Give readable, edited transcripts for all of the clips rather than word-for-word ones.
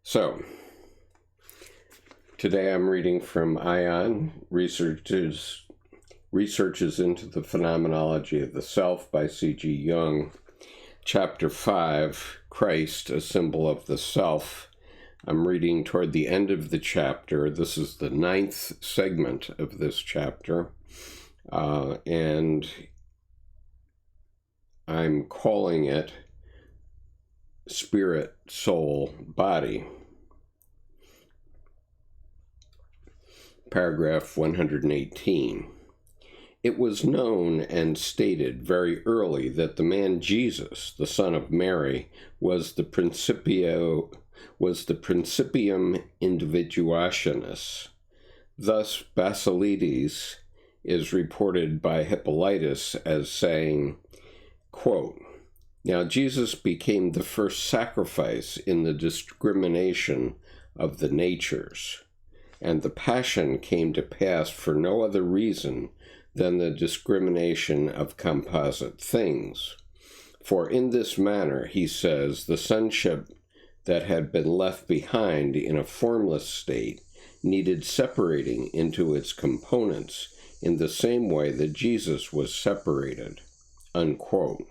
So, today I'm reading from Aion, Researches into the Phenomenology of the Self by C.G. Jung, Chapter 5, Christ, a Symbol of the Self. I'm reading toward the end of the chapter. This is the 9th segment of this chapter, and I'm calling it Spirit, Soul, Body. Paragraph 118. It was known and stated very early that the man Jesus, the son of Mary, was the principium individuationis. Thus, Basilides is reported by Hippolytus as saying, quote, "Now Jesus became the first sacrifice in the discrimination of the natures, and the passion came to pass for no other reason than the discrimination of composite things. For in this manner, he says, the sonship that had been left behind in a formless state needed separating into its components in the same way that Jesus was separated." Unquote.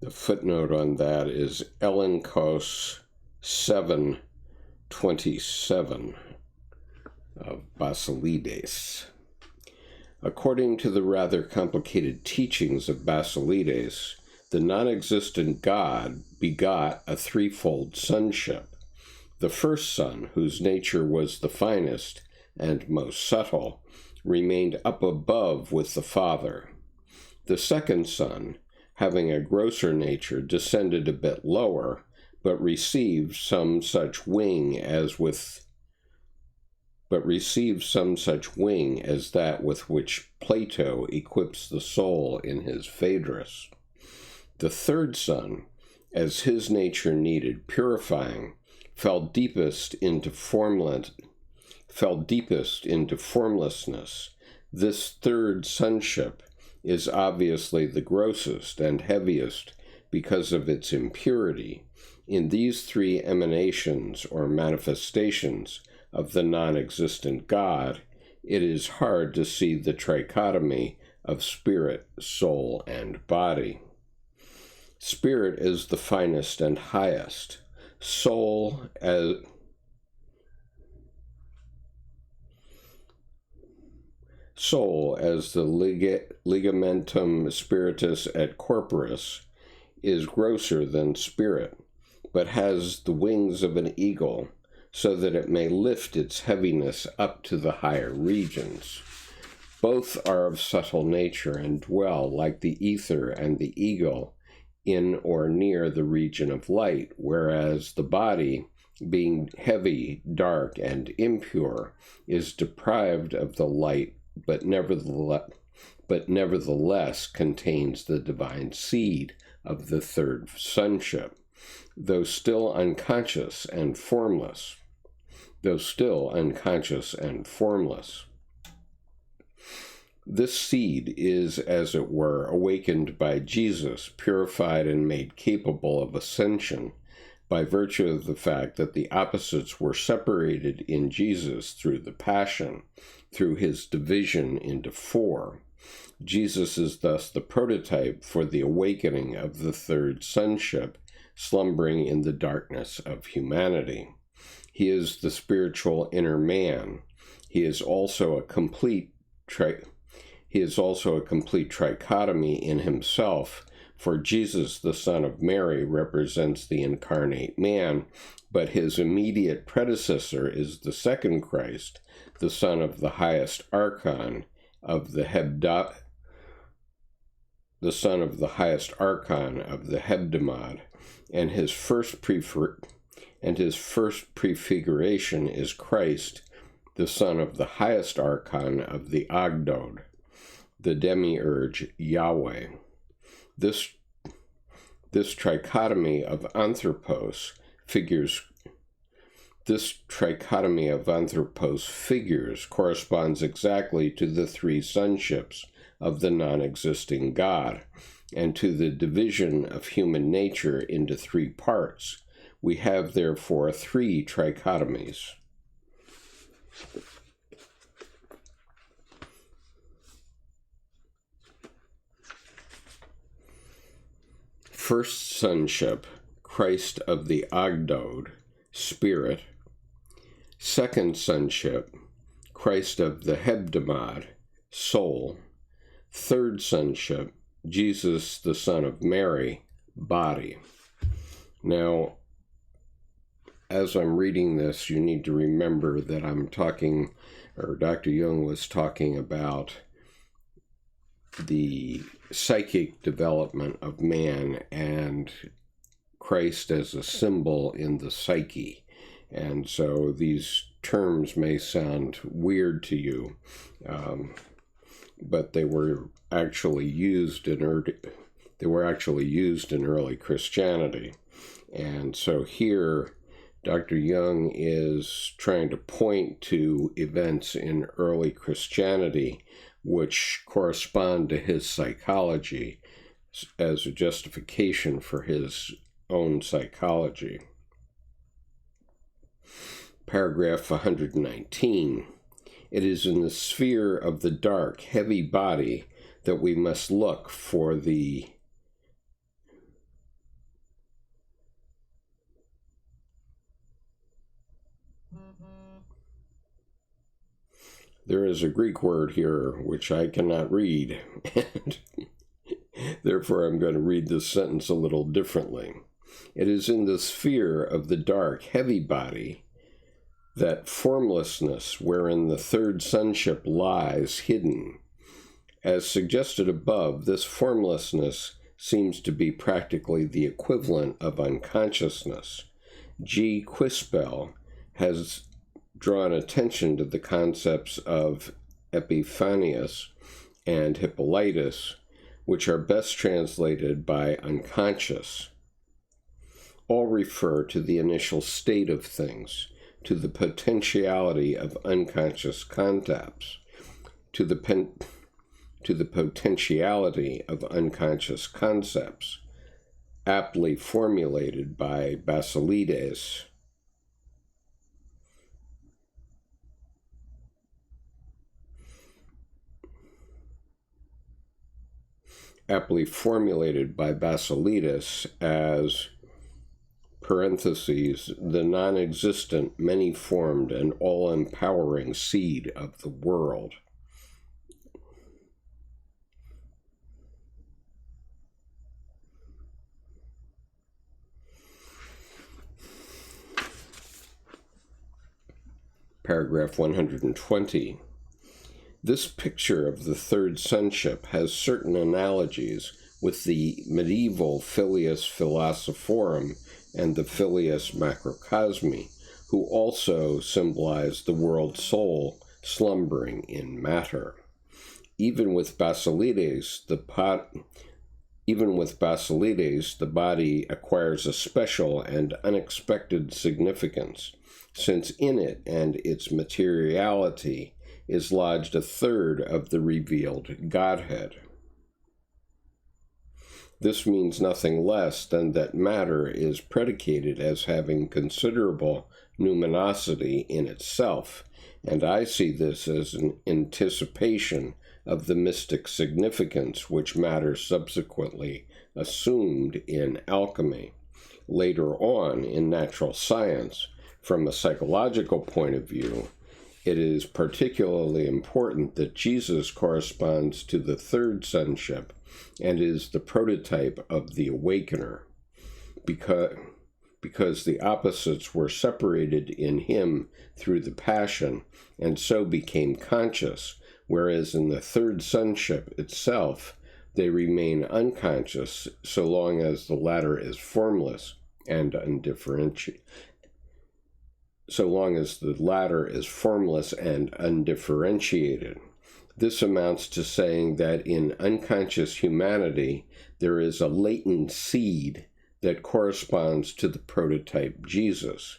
The footnote on that is Elenkos 7:27 of Basilides. According to the rather complicated teachings of Basilides, the non-existent God begot a threefold sonship. The first son, whose nature was the finest and most subtle, remained up above with the Father. The second son, having a grosser nature, descended a bit lower, but received some such wing as that with which Plato equips the soul in his Phaedrus. The third son, as his nature needed purifying, fell deepest into formlessness. This third sonship is obviously the grossest and heaviest because of its impurity. In these three emanations or manifestations of the non-existent God, it is hard to see the trichotomy of spirit, soul, and body. Spirit is the finest and highest. Soul as the ligamentum spiritus et corporis is grosser than spirit, but has the wings of an eagle, so that it may lift its heaviness up to the higher regions. Both are of subtle nature and dwell, like the ether and the eagle, in or near the region of light, whereas the body, being heavy, dark, and impure, is deprived of the light, but nevertheless contains the divine seed of the third sonship, though still unconscious and formless. This seed is, as it were, awakened by Jesus, purified and made capable of ascension by virtue of the fact that the opposites were separated in Jesus through the Passion, through his division into four. Jesus is thus the prototype for the awakening of the third sonship, slumbering in the darkness of humanity. He is the spiritual inner man. He is also a complete trichotomy in himself, for Jesus, the son of Mary, represents the incarnate man, but his immediate predecessor is the second Christ, the son of the highest archon of the hebdomad, and his first prefiguration is Christ, the son of the highest archon of the Agdod, the demiurge Yahweh. This trichotomy of anthropos figures corresponds exactly to the three sonships of the non-existing God, and to the division of human nature into three parts. We have, therefore, three trichotomies. First sonship, Christ of the Ogdode, Spirit. Second sonship, Christ of the Hebdomad, Soul. Third sonship, Jesus the Son of Mary, Body. Now, as I'm reading this, you need to remember that I'm talking, or Dr. Jung was talking about the psychic development of man and Christ as a symbol in the psyche. And so these terms may sound weird to you, but they were actually used in early Christianity. And so here, Dr. Jung is trying to point to events in early Christianity which correspond to his psychology as a justification for his own psychology. Paragraph 119. It is in the sphere of the dark, heavy body that we must look for the There is a Greek word here which I cannot read, and therefore I'm going to read this sentence a little differently. It is in the sphere of the dark, heavy body that formlessness wherein the third sonship lies hidden. As suggested above, this formlessness seems to be practically the equivalent of unconsciousness. G. Quispel has drawn attention to the concepts of Epiphanius and Hippolytus, which are best translated by unconscious. All refer to the initial state of things, to the potentiality of unconscious concepts, to the potentiality of unconscious concepts, aptly formulated by Basilides. As parentheses, the non-existent, many-formed, and all-empowering seed of the world. Paragraph 120. This picture of the third sonship has certain analogies with the medieval Filius Philosophorum and the Filius Macrocosmi, who also symbolize the world soul slumbering in matter. Even with Basilides, the body acquires a special and unexpected significance, since in it and its materiality is lodged a third of the revealed Godhead. This means nothing less than that matter is predicated as having considerable numinosity in itself, and I see this as an anticipation of the mystic significance which matter subsequently assumed in alchemy. Later on, in natural science, from a psychological point of view, it is particularly important that Jesus corresponds to the third sonship and is the prototype of the awakener, because the opposites were separated in him through the passion and so became conscious, whereas in the third sonship itself they remain unconscious so long as the latter is formless and undifferentiated. This amounts to saying that in unconscious humanity, there is a latent seed that corresponds to the prototype Jesus,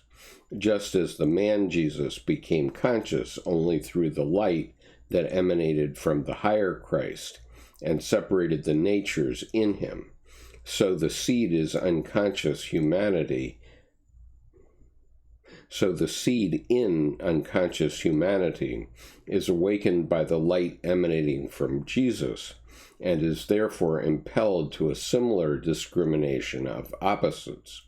just as the man Jesus became conscious only through the light that emanated from the higher Christ, and separated the natures in him. So the seed is unconscious humanity. So the seed in unconscious humanity is awakened by the light emanating from Jesus, and is therefore impelled to a similar discrimination of opposites.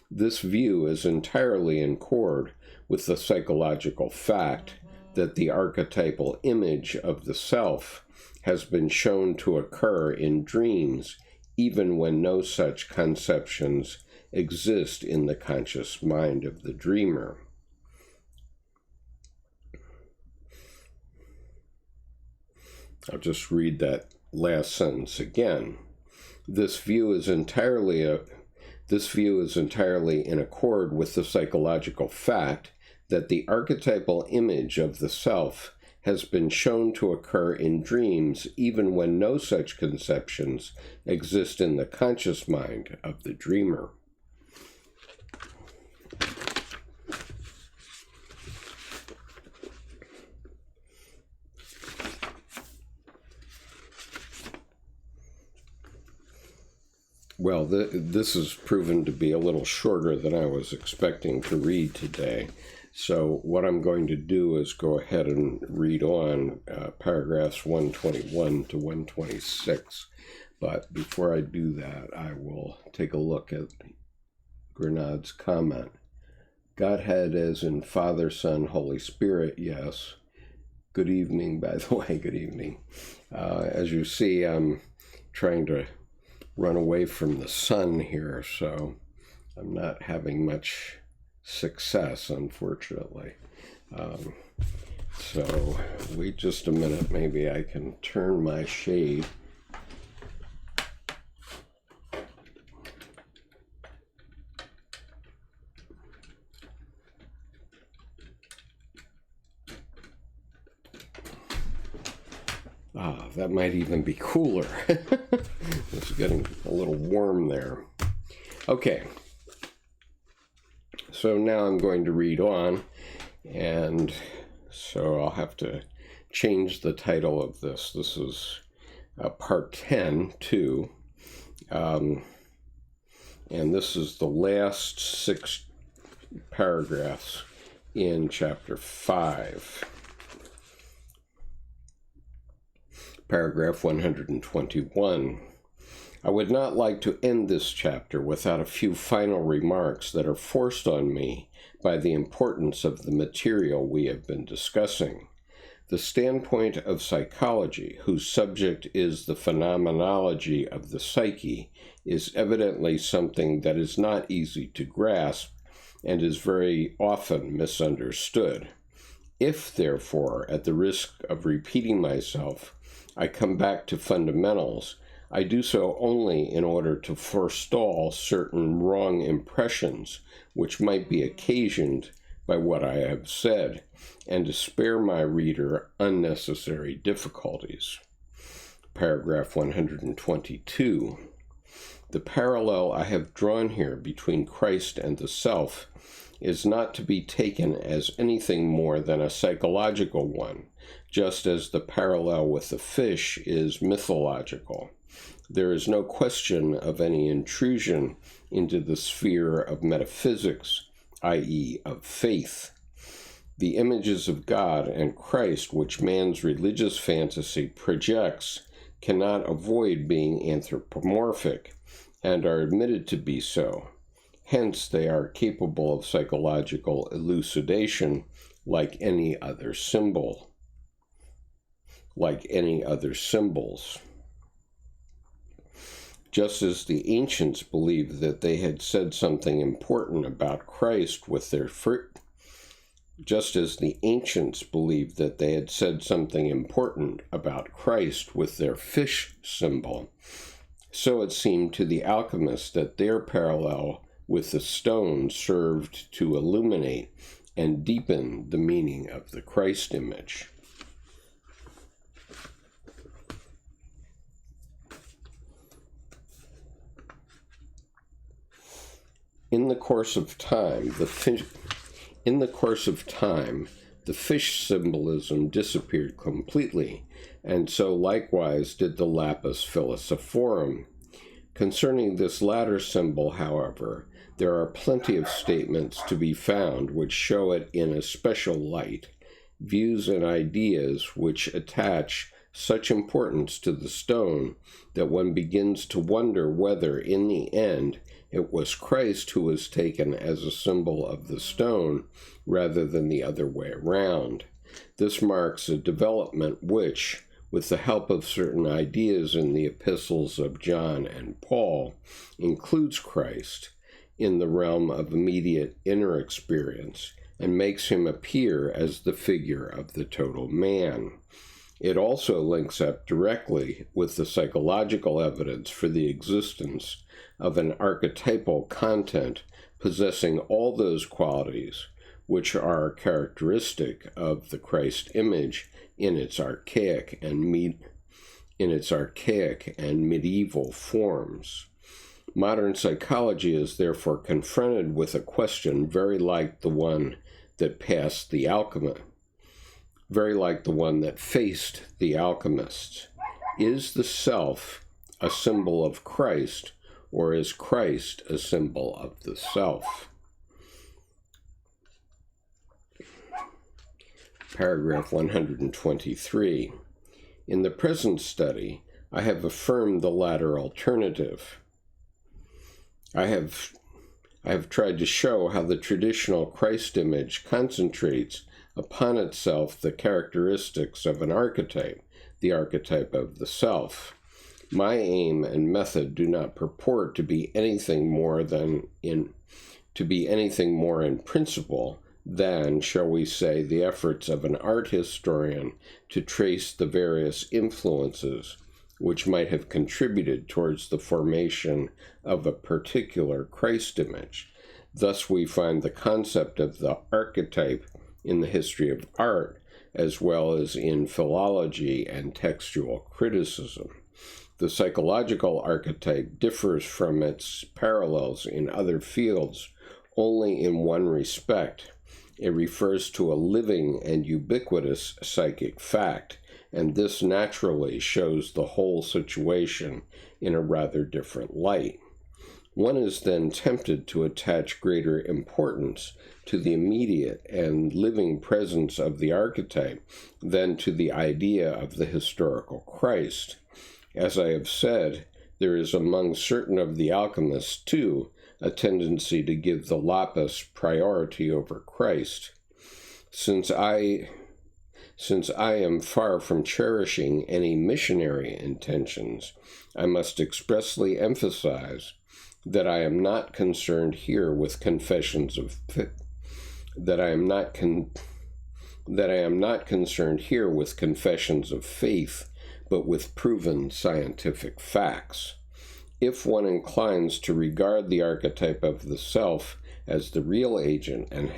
This view is entirely in accord with the psychological fact that the archetypal image of the self has been shown to occur in dreams, even when no such conceptions exist in the conscious mind of the dreamer. I'll just read that last sentence again. This view is entirely in accord with the psychological fact that the archetypal image of the self has been shown to occur in dreams, even when no such conceptions exist in the conscious mind of the dreamer. Well, this has proven to be a little shorter than I was expecting to read today. So what I'm going to do is go ahead and read on paragraphs 121 to 126. But before I do that, I will take a look at Grenard's comment. Godhead as in Father, Son, Holy Spirit, yes. Good evening, by the way, good evening. As you see, I'm trying to run away from the sun here, so I'm not having much success, unfortunately. So wait just a minute, maybe I can turn my shade. That might even be cooler. It's getting a little warm there. Okay. So now I'm going to read on, and so I'll have to change the title of this. This is part 10, too. And this is the last 6 paragraphs in chapter 5. Paragraph 121. I would not like to end this chapter without a few final remarks that are forced on me by the importance of the material we have been discussing. The standpoint of psychology, whose subject is the phenomenology of the psyche, is evidently something that is not easy to grasp and is very often misunderstood. If, therefore, at the risk of repeating myself, I come back to fundamentals, I do so only in order to forestall certain wrong impressions which might be occasioned by what I have said, and to spare my reader unnecessary difficulties. Paragraph 122. The parallel I have drawn here between Christ and the self is not to be taken as anything more than a psychological one, just as the parallel with the fish is mythological. There is no question of any intrusion into the sphere of metaphysics, i.e., of faith. The images of God and Christ which man's religious fantasy projects cannot avoid being anthropomorphic, and are admitted to be so. Hence, they are capable of psychological elucidation like any other symbol. Like any other symbols. Just as the ancients believed that they had said something important about Christ with their fish symbol, so it seemed to the alchemists that their parallel with the stone served to illuminate and deepen the meaning of the Christ image. In the course of time, the fish symbolism disappeared completely, and so likewise did the lapis philosophorum. Concerning this latter symbol, however, there are plenty of statements to be found which show it in a special light, views and ideas which attach such importance to the stone that one begins to wonder whether, in the end, it was Christ who was taken as a symbol of the stone rather than the other way around. This marks a development which, with the help of certain ideas in the epistles of John and Paul, includes Christ in the realm of immediate inner experience and makes him appear as the figure of the total man. It also links up directly with the psychological evidence for the existence of an archetypal content possessing all those qualities which are characteristic of the Christ image in its archaic and medieval forms. Modern psychology is therefore confronted with a question very like the one that faced the alchemists. Is the self a symbol of Christ, or is Christ a symbol of the self? Paragraph 123. In the present study, I have affirmed the latter alternative. I have tried to show how the traditional Christ image concentrates upon itself the characteristics of an archetype, the archetype of the self. My aim and method do not purport to be anything more in principle than, shall we say, the efforts of an art historian to trace the various influences which might have contributed towards the formation of a particular Christ image. Thus we find the concept of the archetype in the history of art, as well as in philology and textual criticism. The psychological archetype differs from its parallels in other fields only in one respect. It refers to a living and ubiquitous psychic fact, and this naturally shows the whole situation in a rather different light. One is then tempted to attach greater importance to the immediate and living presence of the archetype than to the idea of the historical Christ. As I have said, there is among certain of the alchemists, too, a tendency to give the lapis priority over Christ. Since I am far from cherishing any missionary intentions, I must expressly emphasize that I am not concerned here with confessions of faith, but with proven scientific facts. If one inclines to regard the archetype of the self as the real agent and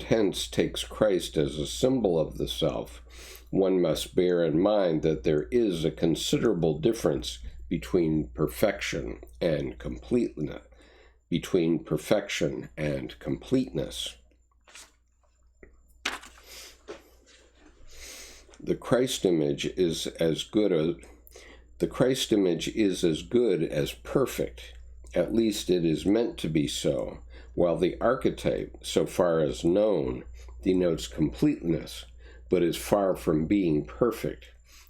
hence takes Christ as a symbol of the self, one must bear in mind that there is a considerable difference between perfection and completeness. The Christ image is as good as perfect. At least it is meant to be so, while the archetype, so far as known, denotes completeness, but is far from being perfect.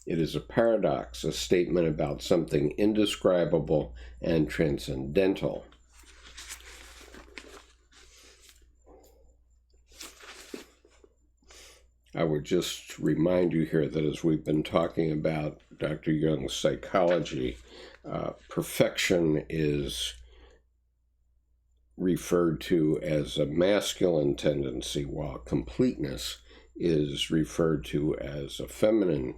It is a paradox, a statement about something indescribable and transcendental. I would just remind you here that as we've been talking about Dr. Jung's psychology, perfection is referred to as a masculine tendency, while completeness is referred to as a feminine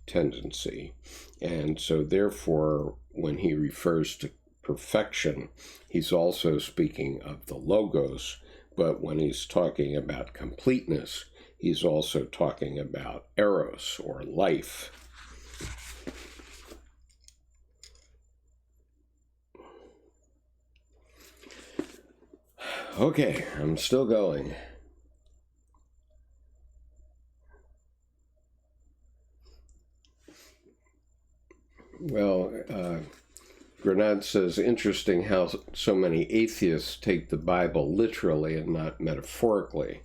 tendency. And so therefore, when he refers to perfection, he's also speaking of the logos, but when he's talking about completeness, he's also talking about eros, or life. Okay, I'm still going. Grenade says, interesting how so many atheists take the Bible literally and not metaphorically.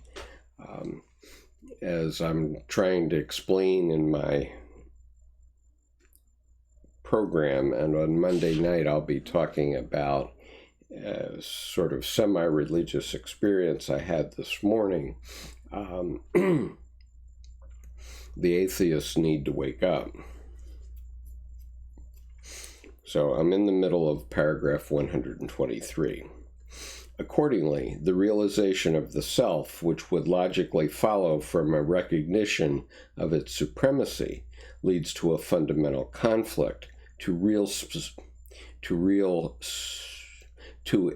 As I'm trying to explain in my program, and on Monday night I'll be talking about a sort of semi-religious experience I had this morning. The atheists need to wake up. So I'm in the middle of paragraph 123. Accordingly, the realization of the self, which would logically follow from a recognition of its supremacy, leads to a fundamental conflict, to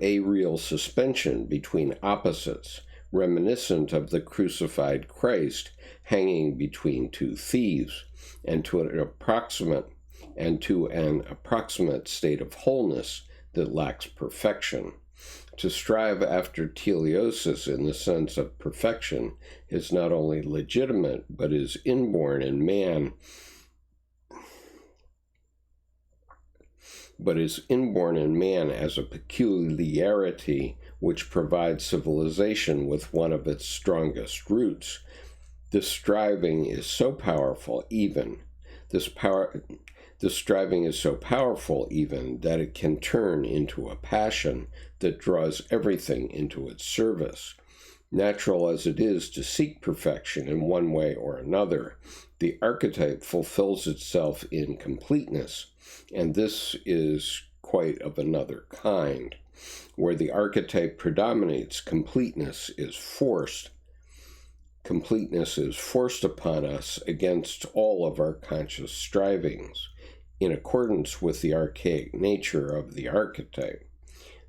a real suspension between opposites, reminiscent of the crucified Christ hanging between two thieves, and to an approximate state of wholeness that lacks perfection. To strive after teleosis in the sense of perfection is not only legitimate, but is inborn in man, as a peculiarity which provides civilization with one of its strongest roots. This striving is so powerful This striving is so powerful even that it can turn into a passion that draws everything into its service. Natural as it is to seek perfection in one way or another, the archetype fulfills itself in completeness, and this is quite of another kind. Where the archetype predominates, completeness is forced. Completeness is forced upon us against all of our conscious strivings, in accordance with the archaic nature of the archetype.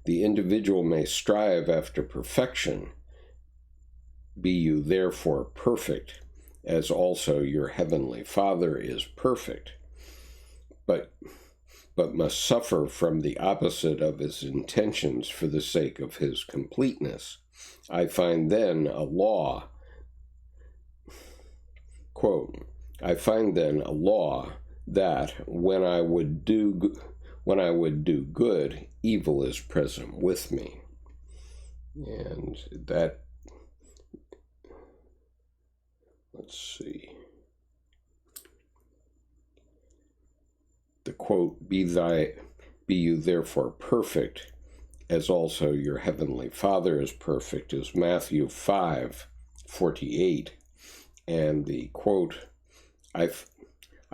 The individual may strive after perfection. Be you therefore perfect, as also your heavenly Father is perfect, but must suffer from the opposite of his intentions for the sake of his completeness. I find then a law, quote, I find then a law that when I would do good, evil is present with me. And that, let's see. The quote, be you therefore perfect, as also your heavenly Father is perfect, is Matthew 5:48. And the quote, I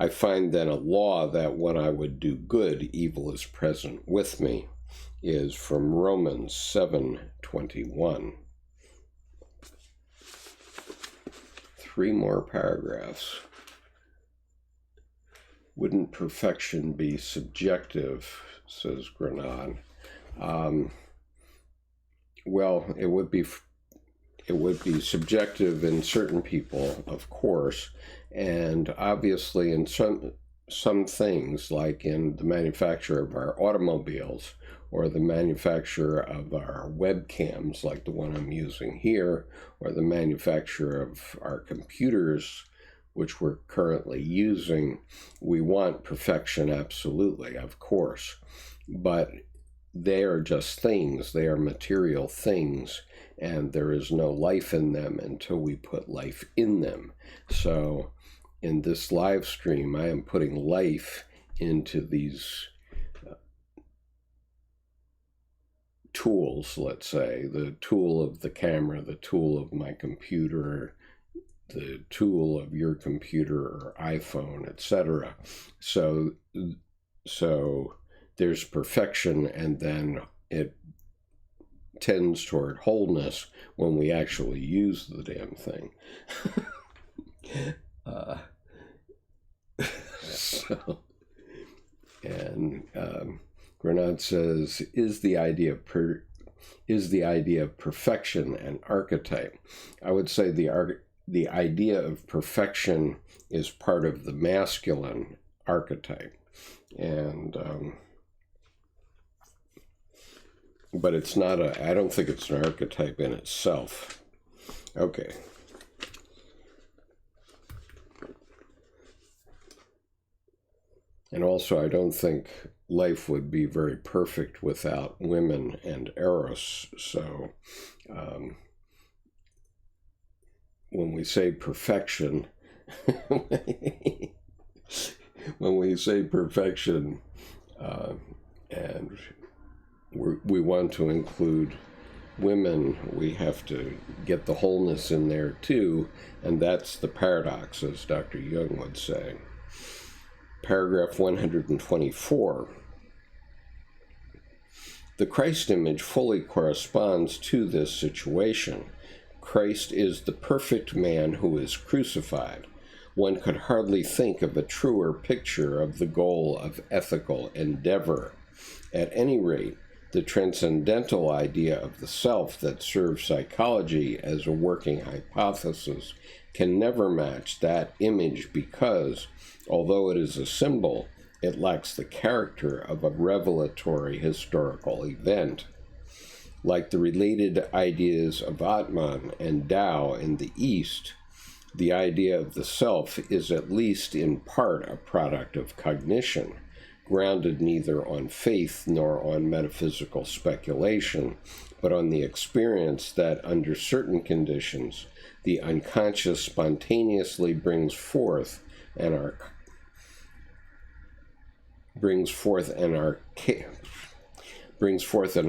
find then a law that when I would do good, evil is present with me, is from Romans 7:21. 3 more paragraphs. Wouldn't perfection be subjective, says Grenade. Well, it would be subjective in certain people, of course, and obviously in some things, like in the manufacture of our automobiles or the manufacture of our webcams, like the one I'm using here, or the manufacture of our computers, which we're currently using, we want perfection, absolutely, of course. But they are just things. They are material things, and there is no life in them until we put life in them. So in this live stream, I am putting life into these tools, let's say, the tool of the camera, the tool of my computer, the tool of your computer or iPhone, etc. So there's perfection, and then it tends toward wholeness when we actually use the damn thing. Grenade says, is the idea of perfection an archetype? I would say the idea of perfection is part of the masculine archetype, and but it's not I don't think it's an archetype in itself. Okay. And also, I don't think life would be very perfect without women and Eros. So when we say perfection, when we say perfection, and we want to include women, we have to get the wholeness in there too, and that's the paradox, as Dr. Jung would say. Paragraph 124. The Christ image fully corresponds to this situation. Christ is the perfect man who is crucified. One could hardly think of a truer picture of the goal of ethical endeavor. At any rate, the transcendental idea of the self that serves psychology as a working hypothesis can never match that image because, although it is a symbol, it lacks the character of a revelatory historical event. Like the related ideas of Atman and Tao in the East, the idea of the self is at least in part a product of cognition, grounded neither on faith nor on metaphysical speculation, but on the experience that under certain conditions, the unconscious spontaneously brings forth an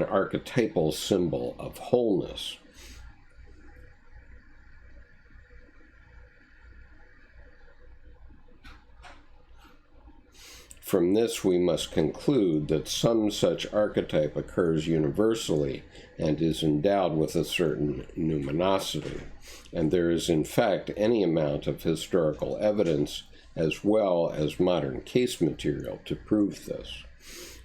archetypal symbol of wholeness. From this, we must conclude that some such archetype occurs universally and is endowed with a certain numinosity, and there is in fact any amount of historical evidence as well as modern case material to prove this.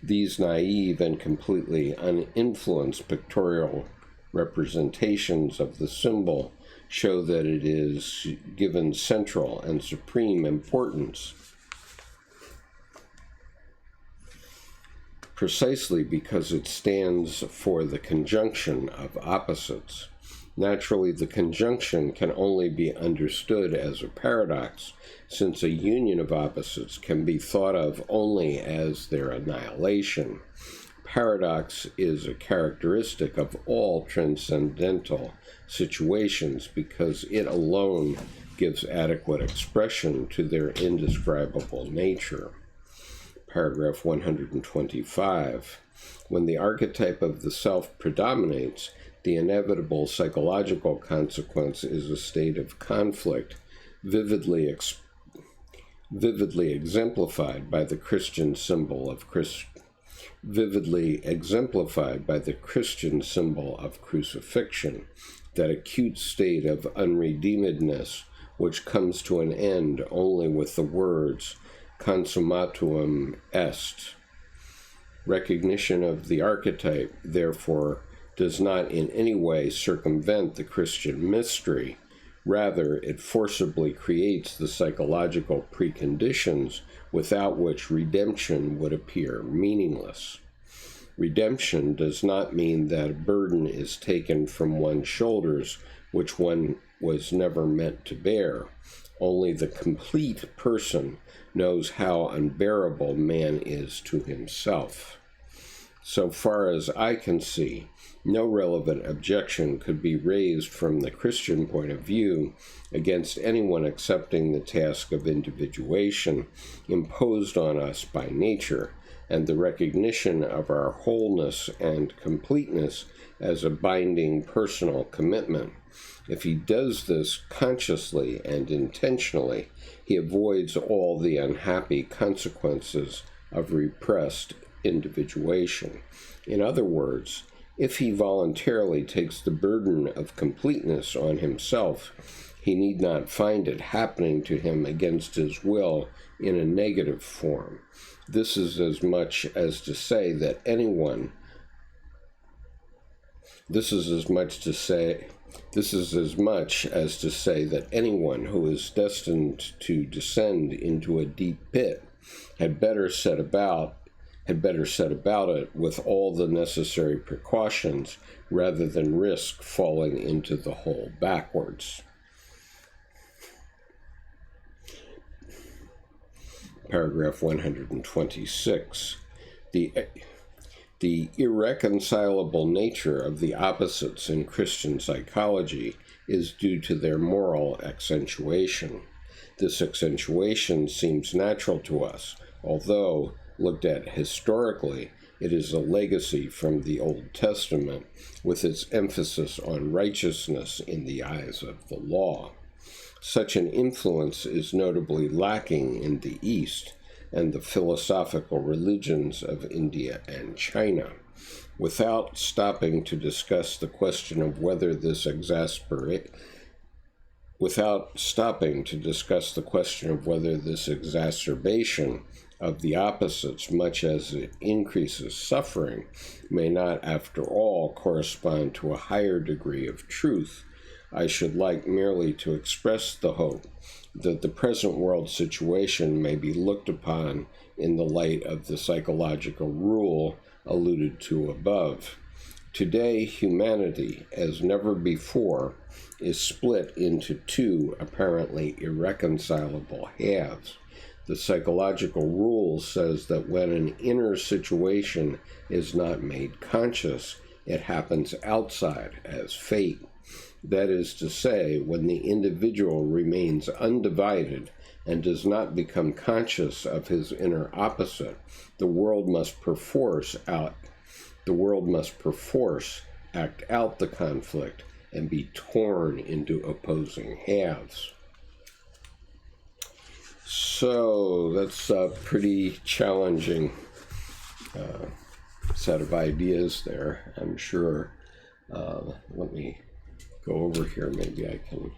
These naive and completely uninfluenced pictorial representations of the symbol show that it is given central and supreme importance precisely because it stands for the conjunction of opposites. Naturally, the conjunction can only be understood as a paradox, since a union of opposites can be thought of only as their annihilation. Paradox is a characteristic of all transcendental situations because it alone gives adequate expression to their indescribable nature. Paragraph 125. When the archetype of the self predominates, the inevitable psychological consequence is a state of conflict vividly exemplified by the Christian symbol of crucifixion, that acute state of unredeemedness which comes to an end only with the words consummatum est. Recognition of the archetype, therefore, does not in any way circumvent the Christian mystery. Rather, it forcibly creates the psychological preconditions without which redemption would appear meaningless. Redemption does not mean that a burden is taken from one's shoulders which one was never meant to bear. Only the complete person knows how unbearable man is to himself. So far as I can see, no relevant objection could be raised from the Christian point of view against anyone accepting the task of individuation imposed on us by nature and the recognition of our wholeness and completeness as a binding personal commitment. If he does this consciously and intentionally, he avoids all the unhappy consequences of repressed individuation. In other words, if he voluntarily takes the burden of completeness on himself, he need not find it happening to him against his will in a negative form. This is as much as to say that anyone who is destined to descend into a deep pit had better set about it with all the necessary precautions rather than risk falling into the hole backwards. paragraph 126. The irreconcilable nature of the opposites in Christian psychology is due to their moral accentuation. This accentuation seems natural to us, although, looked at historically, it is a legacy from the Old Testament with its emphasis on righteousness in the eyes of the law. Such an influence is notably lacking in the East and the philosophical religions of India and China. Without stopping to discuss the question of whether this exacerbation of the opposites, much as it increases suffering, may not, after all, correspond to a higher degree of truth, I should like merely to express the hope that the present world situation may be looked upon in the light of the psychological rule alluded to above. Today, humanity, as never before, is split into two apparently irreconcilable halves. The psychological rule says that when an inner situation is not made conscious, it happens outside as fate. That is to say, when the individual remains undivided and does not become conscious of his inner opposite, the world must perforce act out the conflict and be torn into opposing halves. So that's a pretty challenging set of ideas there, I'm sure. Let me go over here. Maybe I can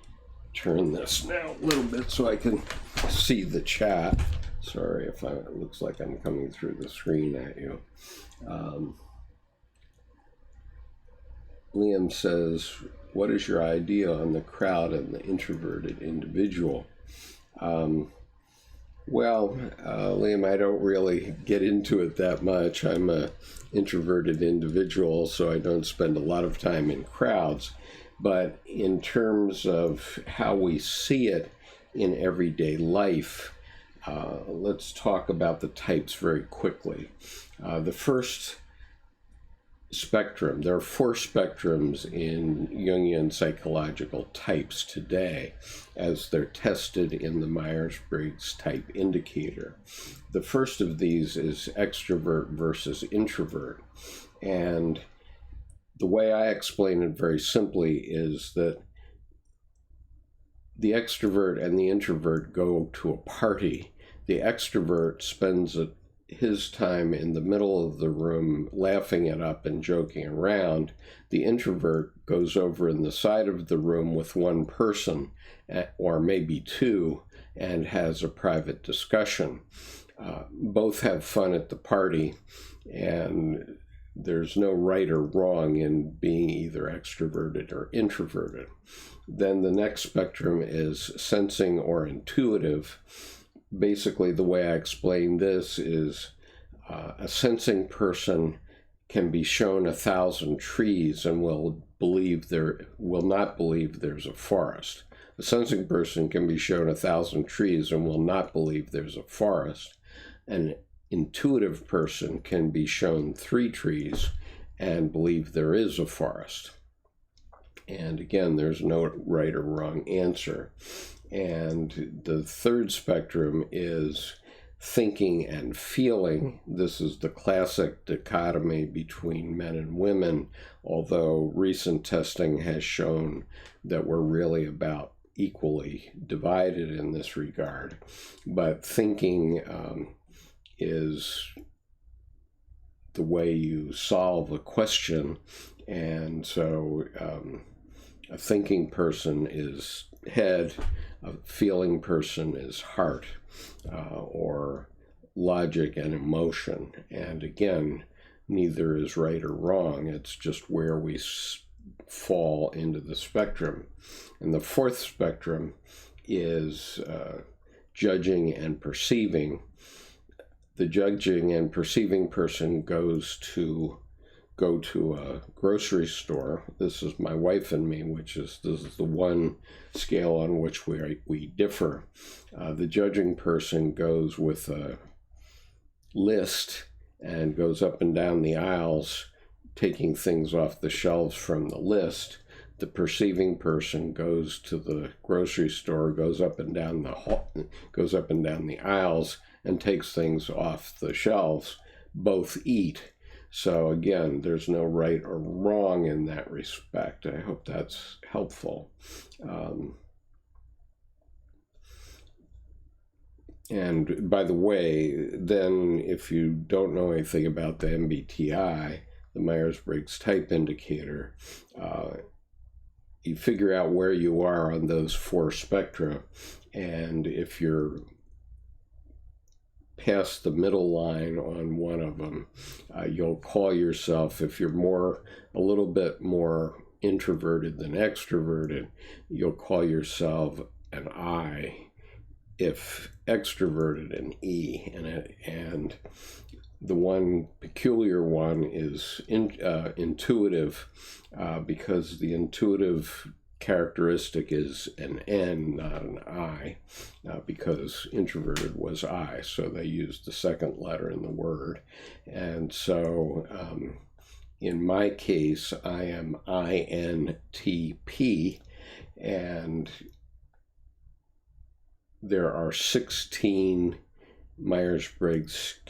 turn this now a little bit so I can see the chat. Sorry if it looks like I'm coming through the screen at you. Liam says, what is your idea on the crowd and the introverted individual? Liam, I don't really get into it that much. I'm an introverted individual, so I don't spend a lot of time in crowds. But in terms of how we see it in everyday life, let's talk about the types very quickly. The first spectrum, there are 4 spectrums in Jungian psychological types today, as they're tested in the Myers-Briggs type indicator. The first of these is extrovert versus introvert. And the way I explain it very simply is that the extrovert and the introvert go to a party. The extrovert spends his time in the middle of the room laughing it up and joking around. The introvert goes over in the side of the room with one person, or maybe 2, and has a private discussion. Both have fun at the party, and there's no right or wrong in being either extroverted or introverted. Then the next spectrum is sensing or intuitive. Basically, the way I explain this is a sensing person can be shown 1,000 trees and will not believe there's a forest. A sensing person can be shown 1,000 trees and will not believe there's a forest. An intuitive person can be shown 3 trees and believe there is a forest. And again, there's no right or wrong answer. And the third spectrum is thinking and feeling. This is the classic dichotomy between men and women, although recent testing has shown that we're really about equally divided in this regard. But thinking is the way you solve a question, and so a thinking person is head, a feeling person is heart, or logic and emotion. And again, neither is right or wrong. It's just where we fall into the spectrum. And the fourth spectrum is judging and perceiving. The judging and perceiving person goes to go to a grocery store, this is my wife and me, this is the one scale on which we differ. The judging person goes with a list and goes up and down the aisles, taking things off the shelves from the list. The perceiving person goes to the grocery store, goes up and down the aisles, and takes things off the shelves. Both eat. So again, there's no right or wrong in that respect. I hope that's helpful. And by the way, then if you don't know anything about the MBTI, the Myers-Briggs Type Indicator, you figure out where you are on those 4 spectra, and if you're past the middle line on one of them, you'll call yourself, if you're a little bit more introverted than extroverted, you'll call yourself an I. If extroverted, an E. And the one peculiar one is intuitive, because the intuitive characteristic is an N, not an I, because introverted was I, so they used the second letter in the word. And so in my case, I am INTP, and there are 16 Myers-Briggs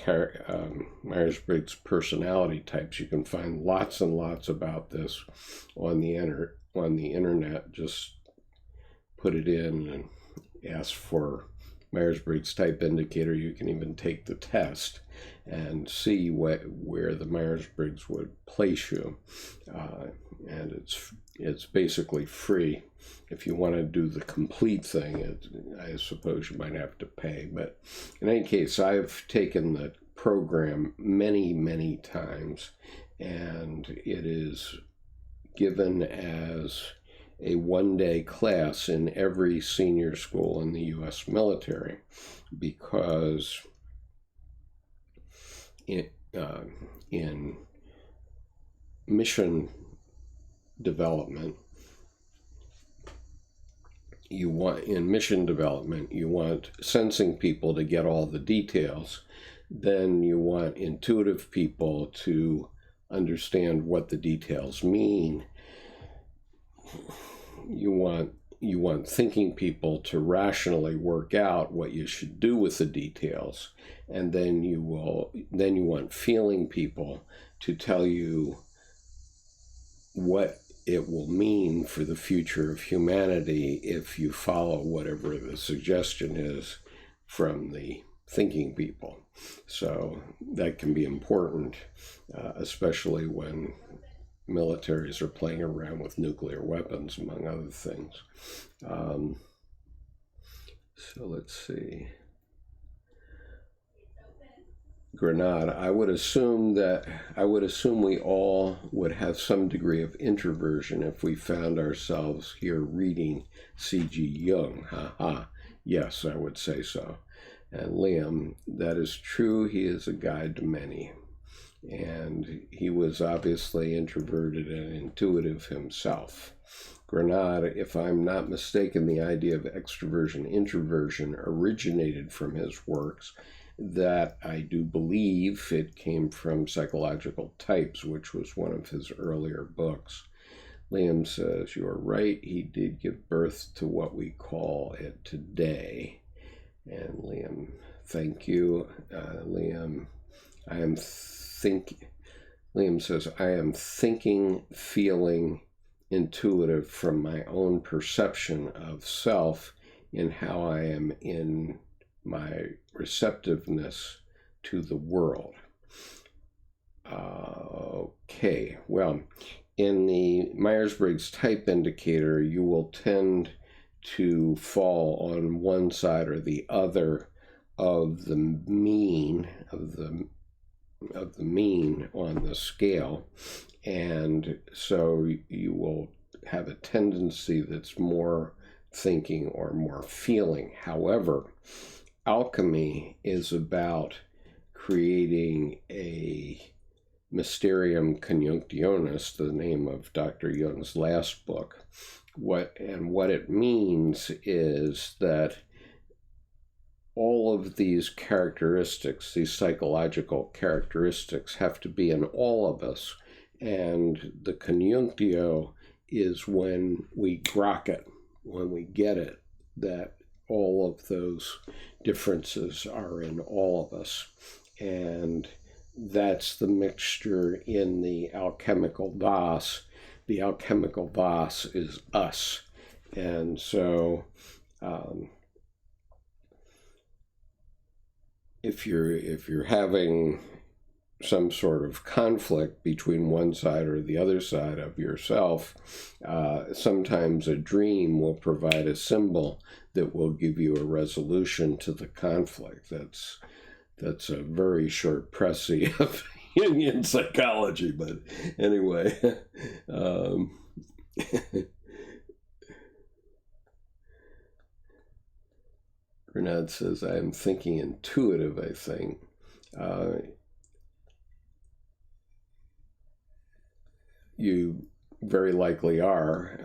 personality types. You can find lots and lots about this on the internet. Just put it in and ask for Myers-Briggs Type Indicator. You can even take the test and see where the Myers-Briggs would place you. And it's basically free. If you want to do the complete thing, I suppose you might have to pay. But in any case, I've taken the program many, many times, and it is given as a one-day class in every senior school in the U.S. military, because in mission development, you want sensing people to get all the details. Then you want intuitive people to understand what the details mean. You want thinking people to rationally work out what you should do with the details. And then you want feeling people to tell you what it will mean for the future of humanity if you follow whatever the suggestion is from the thinking people. So that can be important, especially when militaries are playing around with nuclear weapons, among other things. So let's see. Grenade, I would assume we all would have some degree of introversion if we found ourselves here reading C.G. Jung. Yes, I would say so. And Liam, that is true. He is a guide to many. And he was obviously introverted and intuitive himself. Grenade, if I'm not mistaken, the idea of extroversion, introversion originated from his works. That I do believe it came from Psychological Types, which was one of his earlier books. Liam says, you are right, he did give birth to what we call it today. And Liam, thank you. Liam says, I am thinking, feeling, intuitive from my own perception of self in how I am in my receptiveness to the world. Okay, well, in the Myers-Briggs Type Indicator, you will tend to fall on one side or the other of the mean of the mean on the scale, and so you will have a tendency that's more thinking or more feeling. However, alchemy is about creating a Mysterium Conjunctionis, the name of Dr. Jung's last book. What it means is that all of these characteristics, these psychological characteristics, have to be in all of us. And the conjunctio is when we grok it, when we get it, that all of those differences are in all of us. And that's the mixture in the alchemical das. The alchemical das is us. And so if you're having some sort of conflict between one side or the other side of yourself, sometimes a dream will provide a symbol that will give you a resolution to the conflict. That's a very short précis of Jungian psychology, but anyway. Grenade says, I am thinking intuitive, I think. You very likely are.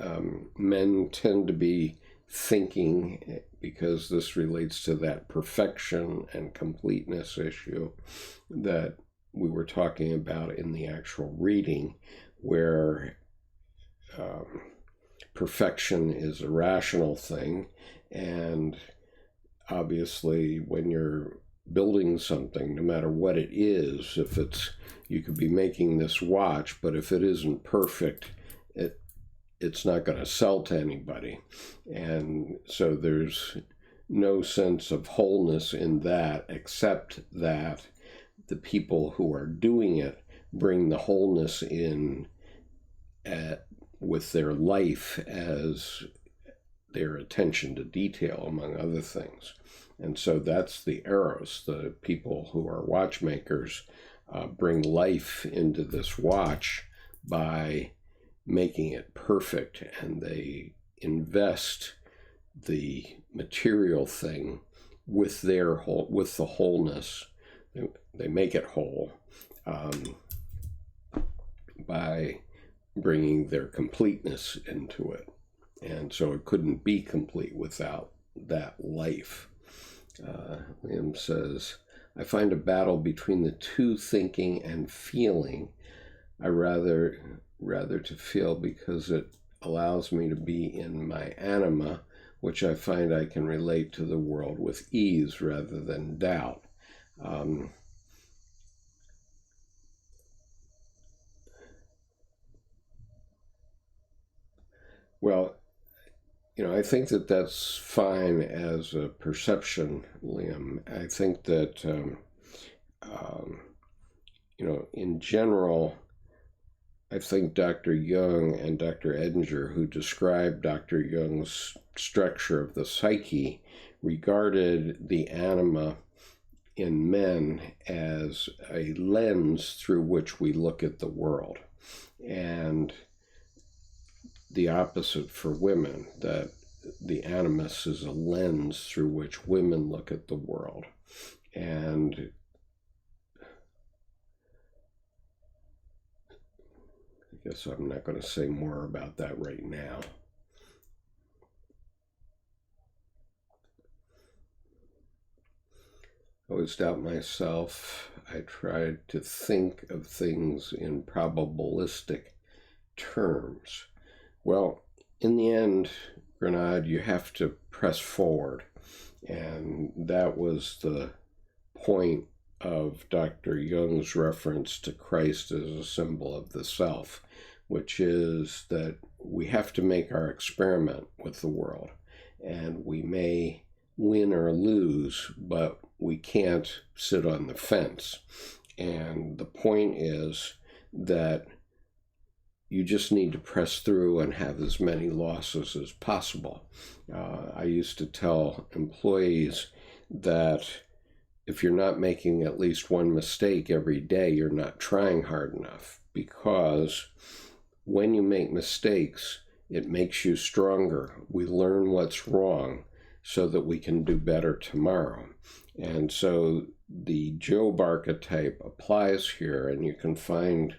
Men tend to be thinking, because this relates to that perfection and completeness issue that we were talking about in the actual reading, where perfection is a rational thing, and obviously when you're building something, no matter what it is, if it's, you could be making this watch, but if it isn't perfect, it's not going to sell to anybody. And so there's no sense of wholeness in that, except that the people who are doing it bring the wholeness in with their life as their attention to detail, among other things. And so that's the eros. The people who are watchmakers bring life into this watch by making it perfect, and they invest the material thing with their with the wholeness. They make it whole by bringing their completeness into it. And so it couldn't be complete without that life. Liam says, I find a battle between the two, thinking and feeling. I rather to feel because it allows me to be in my anima, which I find I can relate to the world with ease rather than doubt. Well, I think that that's fine as a perception, Liam. I think that, in general, I think Dr. Jung and Dr. Edinger, who described Dr. Jung's structure of the psyche, regarded the anima in men as a lens through which we look at the world. And the opposite for women, that the animus is a lens through which women look at the world. And I guess I'm not going to say more about that right now. I always doubt myself. I tried to think of things in probabilistic terms. Well, in the end, Grenade, you have to press forward. And that was the point of Dr. Jung's reference to Christ as a symbol of the self, which is that we have to make our experiment with the world. And we may win or lose, but we can't sit on the fence. And the point is that you just need to press through and have as many losses as possible. I used to tell employees that if you're not making at least one mistake every day, you're not trying hard enough, because when you make mistakes, it makes you stronger. We learn what's wrong so that we can do better tomorrow. And so the Job archetype applies here, and you can find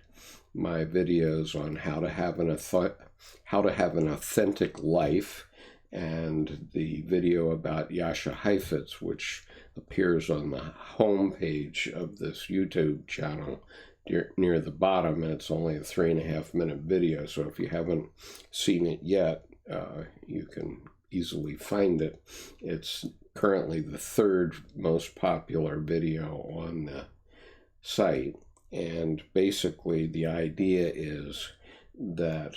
my videos on how to have an authentic life, and the video about Jascha Heifetz, which appears on the home page of this YouTube channel near the bottom, and it's only a 3.5-minute video, so if you haven't seen it yet, you can easily find it. It's currently the 3rd most popular video on the site, and basically the idea is that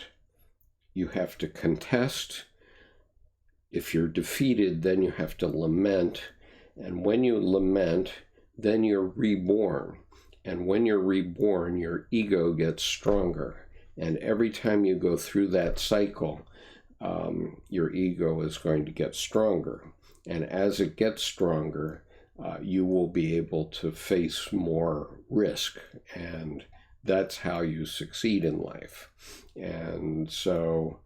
you have to contest. If you're defeated, then you have to lament, and when you lament, then you're reborn. And when you're reborn, your ego gets stronger. And every time you go through that cycle, your ego is going to get stronger. And as it gets stronger, you will be able to face more risk. And that's how you succeed in life. And so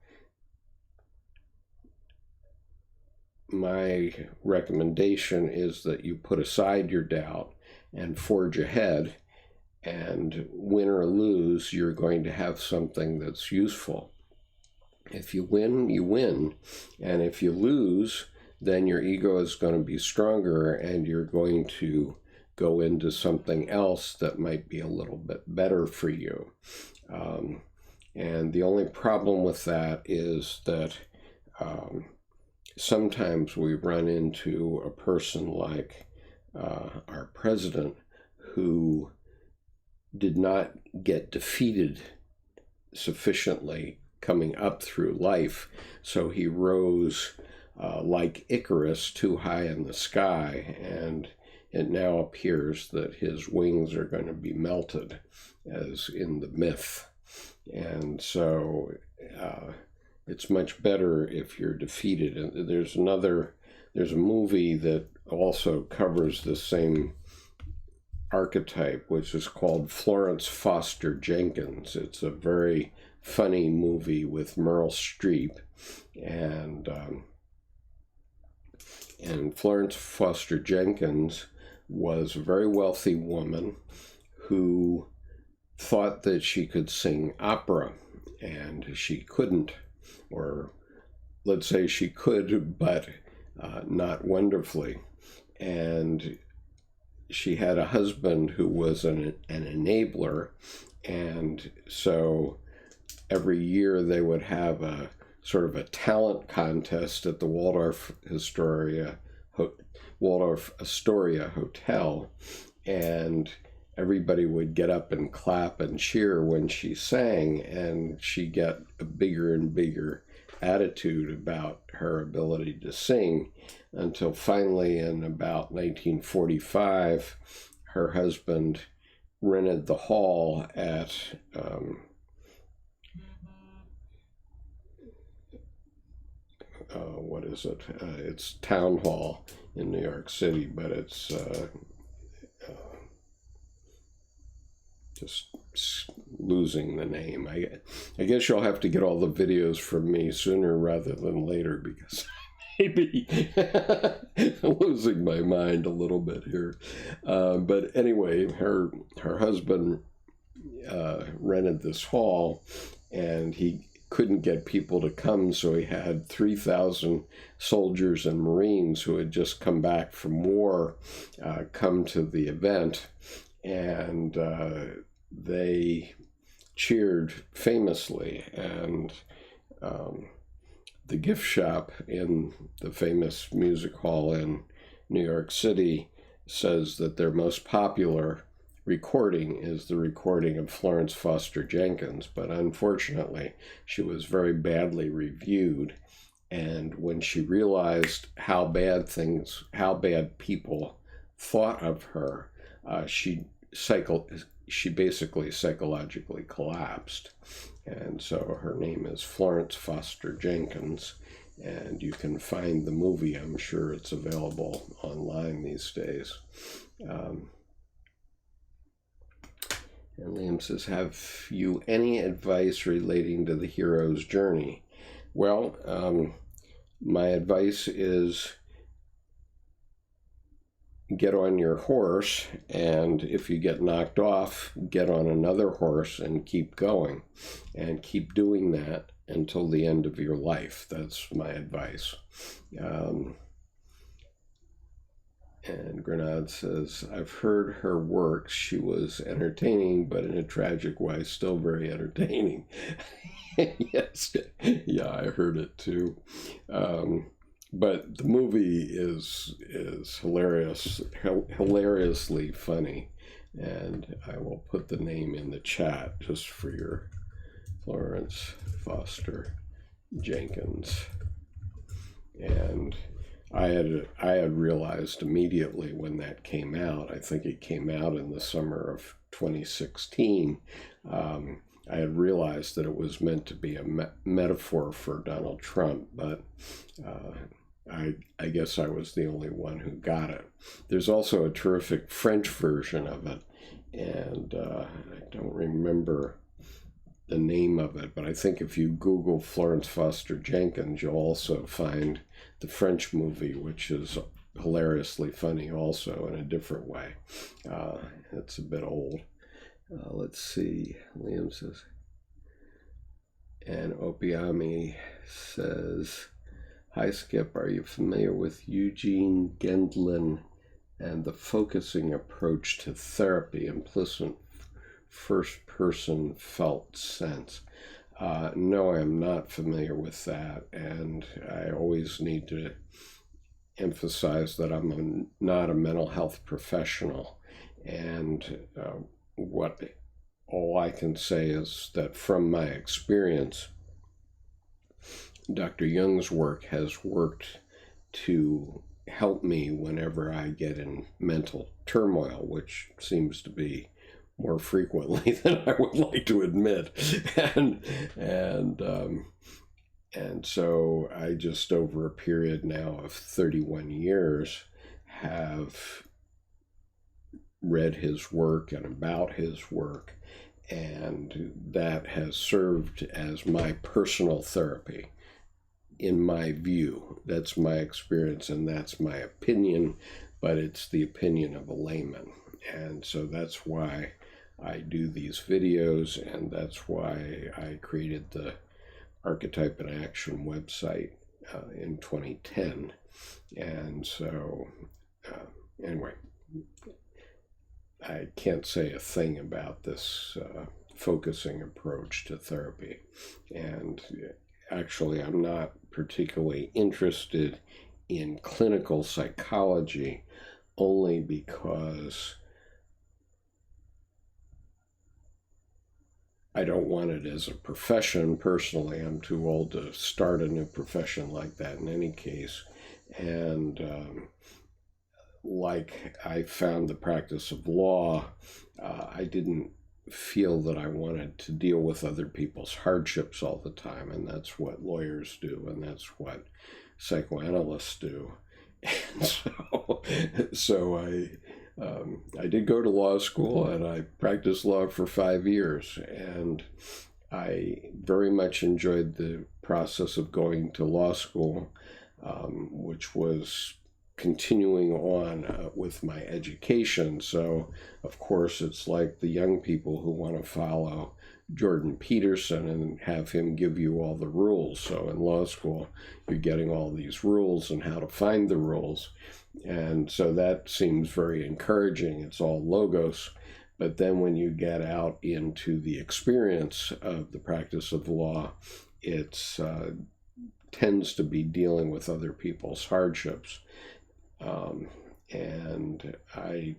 my recommendation is that you put aside your doubt and forge ahead. And win or lose, you're going to have something that's useful. If you win, you win. And if you lose, then your ego is going to be stronger, and you're going to go into something else that might be a little bit better for you. And the only problem with that is that sometimes we run into a person like our president, who did not get defeated sufficiently coming up through life, so he rose like Icarus too high in the sky, and it now appears that his wings are going to be melted, as in the myth. And so it's much better if you're defeated. And there's a movie that also covers the same archetype, which is called Florence Foster Jenkins. It's a very funny movie with Meryl Streep, and Florence Foster Jenkins was a very wealthy woman who thought that she could sing opera, and she couldn't, or let's say she could, but not wonderfully. And she had a husband who was an enabler, and so every year they would have a sort of a talent contest at the Waldorf Astoria Hotel, and everybody would get up and clap and cheer when she sang, and she got a bigger and bigger attitude about her ability to sing, until finally in about 1945 her husband rented the hall at it's Town Hall in New York City, but it's just losing the name. I guess you'll have to get all the videos from me sooner rather than later, because I may be losing my mind a little bit here. But anyway, her husband rented this hall, and he couldn't get people to come, so he had 3,000 soldiers and Marines who had just come back from war come to the event, and they cheered famously. And the gift shop in the famous music hall in New York City says that their most popular recording is the recording of Florence Foster Jenkins, but unfortunately she was very badly reviewed, and when she realized how bad people thought of her, she basically psychologically collapsed. And so her name is Florence Foster Jenkins, and you can find the movie. I'm sure it's available online these days. And Liam says, have you any advice relating to the hero's journey? Well, my advice is get on your horse, and if you get knocked off, get on another horse and keep going, and keep doing that until the end of your life. That's my advice. And Grenade says, I've heard her work. She was entertaining, but in a tragic way, still very entertaining. Yes, yeah, I heard it too. But the movie is hilarious, hilariously funny, and I will put the name in the chat just for your Florence Foster Jenkins. And I had realized immediately when that came out. I think it came out in the summer of 2016. I had realized that it was meant to be a metaphor for Donald Trump, but I guess I was the only one who got it. There's also a terrific French version of it, and I don't remember the name of it, but I think if you Google Florence Foster Jenkins, you'll also find the French movie, which is hilariously funny also in a different way. It's a bit old. Let's see. Liam says, and Opiami says, hi Skip, are you familiar with Eugene Gendlin and the focusing approach to therapy, implicit first-person felt sense? No, I'm not familiar with that, and I always need to emphasize that I'm not a mental health professional, and all I can say is that from my experience, Dr. Jung's work has worked to help me whenever I get in mental turmoil, which seems to be more frequently than I would like to admit. And so I just, over a period now of 31 years, have read his work and about his work, and that has served as my personal therapy. In my view, that's my experience and that's my opinion, but it's the opinion of a layman. And so that's why I do these videos, and that's why I created the Archetype in Action website in 2010. And so, anyway, I can't say a thing about this focusing approach to therapy. And actually, I'm not particularly interested in clinical psychology, only because I don't want it as a profession. Personally, I'm too old to start a new profession like that in any case. And like I found the practice of law, I didn't feel that I wanted to deal with other people's hardships all the time, and that's what lawyers do, and that's what psychoanalysts do. And so I did go to law school, and I practiced law for 5 years, and I very much enjoyed the process of going to law school, which was continuing on with my education. So, of course, it's like the young people who want to follow Jordan Peterson and have him give you all the rules. So in law school, you're getting all these rules and how to find the rules. And so that seems very encouraging. It's all logos. But then when you get out into the experience of the practice of law, it's tends to be dealing with other people's hardships. And I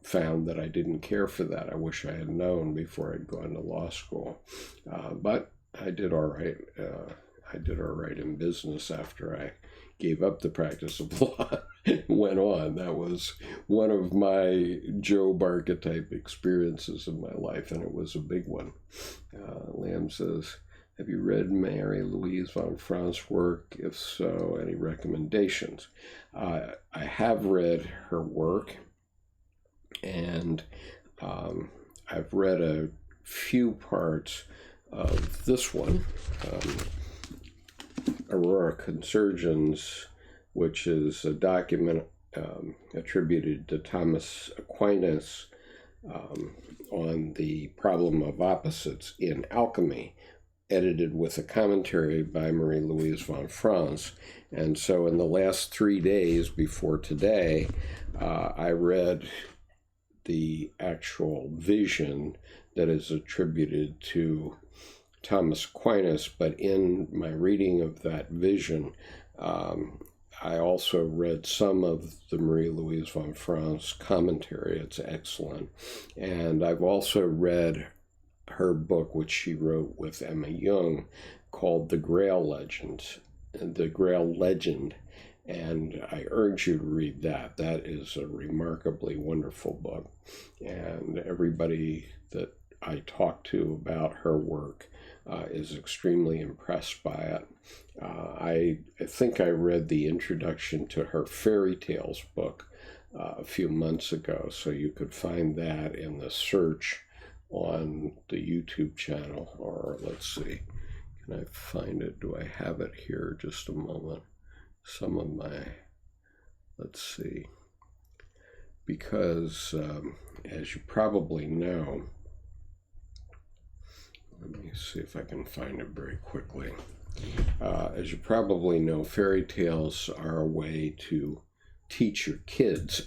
found that I didn't care for that. I wish I had known before I'd gone to law school. But I did all right. I did all right in business after I gave up the practice of law and went on. That was one of my Job archetype experiences in my life, and it was a big one. Lamb says, have you read Marie-Louise von Franc's work? If so, any recommendations? I have read her work, and I've read a few parts of this one, Aurora Consurgens, which is a attributed to Thomas Aquinas on the problem of opposites in alchemy, edited with a commentary by Marie-Louise von Franz. And so in the last 3 days before today, I read the actual vision that is attributed to Thomas Aquinas, but in my reading of that vision, I also read some of the Marie-Louise von Franz commentary. It's excellent. And I've also read her book, which she wrote with Emma Jung, called The Grail Legend. And I urge you to read that. That is a remarkably wonderful book. And everybody that I talk to about her work is extremely impressed by it. I think I read the introduction to her fairy tales book a few months ago, so you could find that in the search on the YouTube channel. Or let's see, can I find it? Do I have it here? Just a moment. Some of my, let's see, because as you probably know, let me see if I can find it very quickly. As you probably know, fairy tales are a way to teach your kids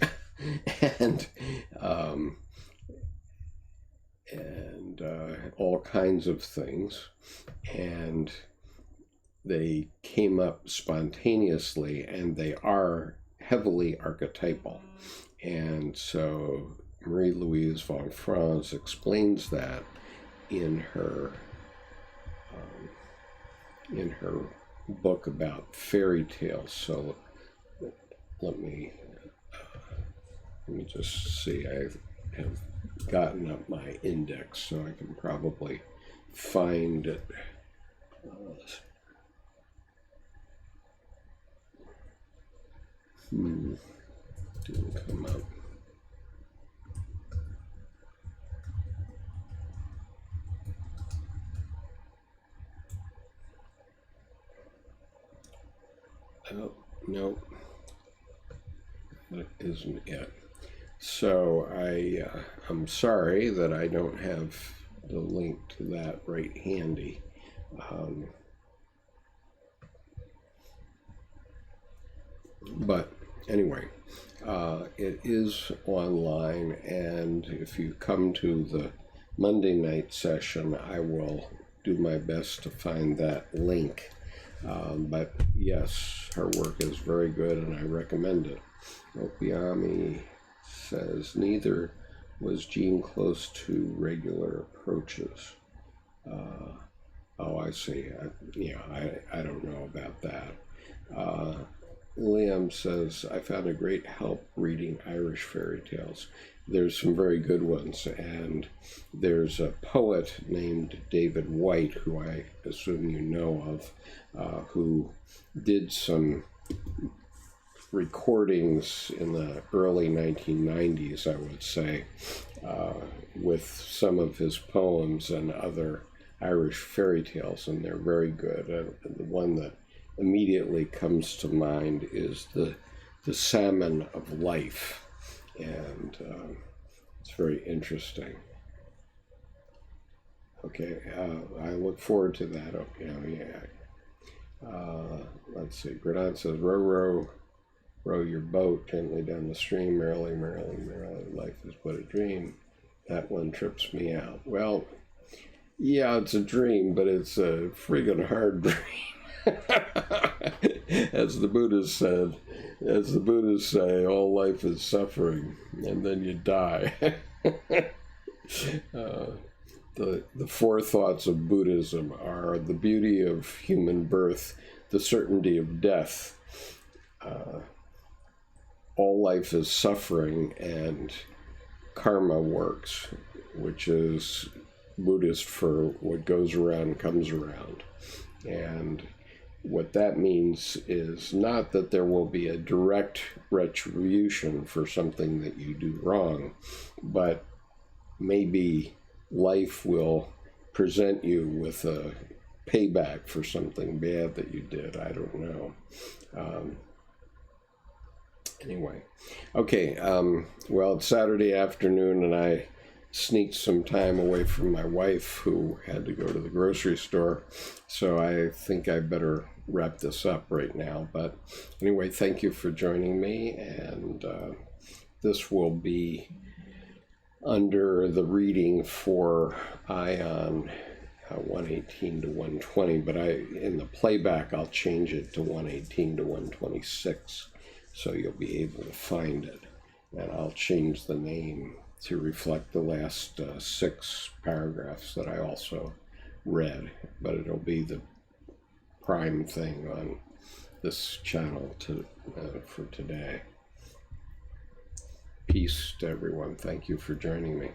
and all kinds of things. And they came up spontaneously, and they are heavily archetypal. And so Marie-Louise von Franz explains that in her book about fairy tales. So let me just see. I have gotten up my index, so I can probably find it. Didn't come up. Oh, no, that isn't it. So I'm sorry that I don't have the link to that right handy. But anyway, it is online, and if you come to the Monday night session, I will do my best to find that link. But yes, her work is very good, and I recommend it. Opiami says, neither was Jean close to regular approaches. Oh, I see. I don't know about that. Liam says, I found a great help reading Irish fairy tales. There's some very good ones, and there's a poet named David White, who I assume you know of, who did some recordings in the early 1990s, I would say, with some of his poems and other Irish fairy tales, and they're very good. The one that immediately comes to mind is the Salmon of Life, and it's very interesting. Okay, I look forward to that. Let's see. Gradon says, row your boat gently down the stream, merrily, merrily, merrily, life is but a dream. That one trips me out. Well, yeah, it's a dream, but it's a friggin' hard dream. As the Buddhists say, all life is suffering, and then you die. The four thoughts of Buddhism are the beauty of human birth, the certainty of death, all life is suffering, and karma works, which is Buddhist for what goes around comes around. And what that means is not that there will be a direct retribution for something that you do wrong, but maybe life will present you with a payback for something bad that you did. I don't know. Anyway, okay, well, it's Saturday afternoon, and I sneaked some time away from my wife, who had to go to the grocery store, so I think I better wrap this up right now. But anyway, thank you for joining me, and this will be under the reading for Aion 118 to 120, but in the playback I'll change it to 118 to 126, so you'll be able to find it. And I'll change the name to reflect the last 6 paragraphs that I also read, but it'll be the prime thing on this channel for today. Peace to everyone. Thank you for joining me.